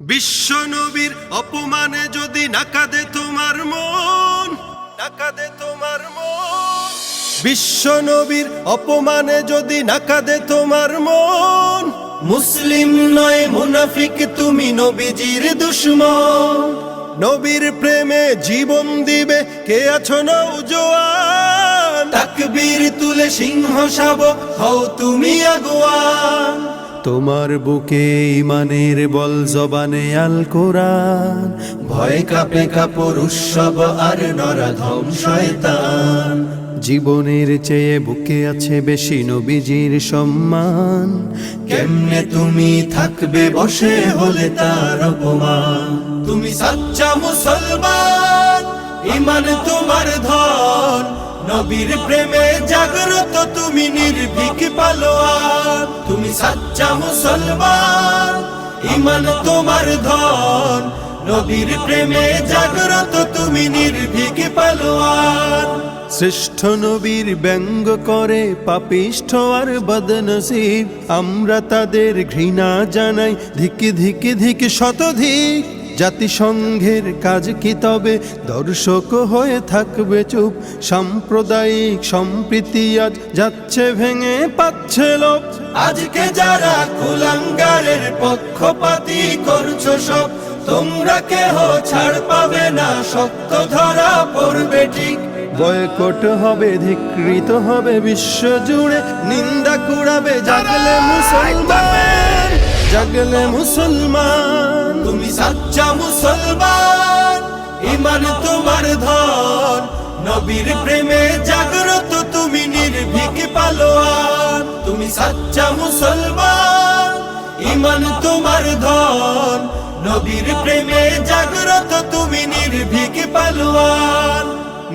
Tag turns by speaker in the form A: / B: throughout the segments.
A: বিশ্ব নবীর অপমানে যদি না কাঁদে তোমার মন, না কাঁদে তোমার মন। বিশ্ব নবীর অপমানে যদি না কাঁদে তোমার মন, মুসলিম নয় মুনাফিক তুমি, নবীজির দুশমন। নবীর প্রেমে জীবন দিবে কে আছো নওজোয়ান, তাকবীর তুলে সিংহ শাবক হও তুমি আগুয়ান। তোমার বুকে ইমানের বল, জবানে আল কোরআন, ভয় কাঁপে কাপড় উৎসব আর নরাধম শয়তান। জীবনের চেয়ে বুকে আছে বেশি নবীজির সম্মান, কেমনে তুমি থাকবে বসে হলে তার অপমান। তুমি সাচ্চা মুসলমান, ইমান তোমার ধন, নবীর প্রেমে জাগ্রত তুমি নির্ভীক পালোয়ান। তুমি সাচ্চা মুসলমান, ইমান তোমার ধন, নবীর প্রেমে জাগ্রত তুমি নির্ভীক পালোয়ান। শ্রেষ্ঠ নবীর ব্যঙ্গ করে পাপিষ্ঠ আর বদনসিব, আমরা তাদের ঘৃণা জানাই ধিক ধিক ধিক শতধিক। জাতিসংঘের কাজ কি তবে দর্শক হয়ে থাকবে চুপ, সাম্প্রদায়িক সম্প্রীতি আজ যাচ্ছে ভেঙে পাচ্ছে লোপ। আজকে যারা কুলাঙ্গারের পক্ষপাতী করছো সব, তোমরা কেহ ছাড় পাবে না, শক্ত ধরা পড়বে ঠিক। বয়কট হবে, ধিকৃত হবে বিশ্ব জুড়ে, নিন্দা কুড়াবে জাগলে মুসলমান, জাগলে মুসলমান। তুমি সাচ্চা মুসলমান, ইমান তোমার ধন, নবীর প্রেমে জাগ্রত তুমি নির্ভীক পালোয়ান। তুমি সাচ্চা মুসলমান, ইমান তোমার ধন, নবীর প্রেমে জাগ্রত তুমি নির্ভীক পালোয়ান।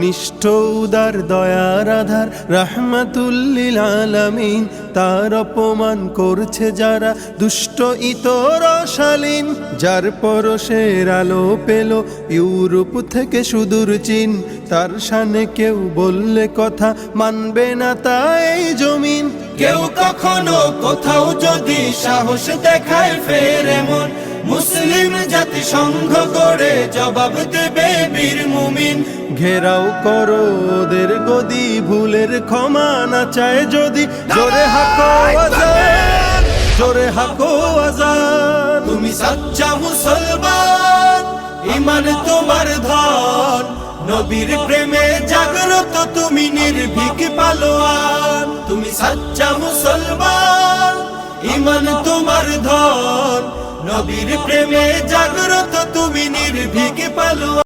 A: নিষ্ঠ উদার দয়ার আধার রাহমাতুল লিল আলামিন, তার অপমান করছে যারা দুষ্ট ইতর শালীন। যার পরশের আলো পেল ইউরোপ থেকে সুদূর চীন, তার শানে কেউ বললে কথা মানবে না তা এই জমিন। কেউ কখনো কোথাও যদি সাহস দেখায় ফের এমন, মুসলিম জাতি সংঘ করে জবাব দেবে বীর মুমিন। ঘেরাও করো ওদের গদি, ভুলের ক্ষমা না চায় যদি, জোরে হাকো আজান, জোরে হাকো আজান। তুমি সাচ্চা মুসলমান, ইমান তোমার ধন, নবীর প্রেমে জাগ্রত তুমি নির্ভীক পালোয়ান। তুমি সাচ্চা মুসলমান, ইমান তোমার ধন, নবীর প্রেমে জাগ্রত তুমি নির্ভীক পালোয়ান।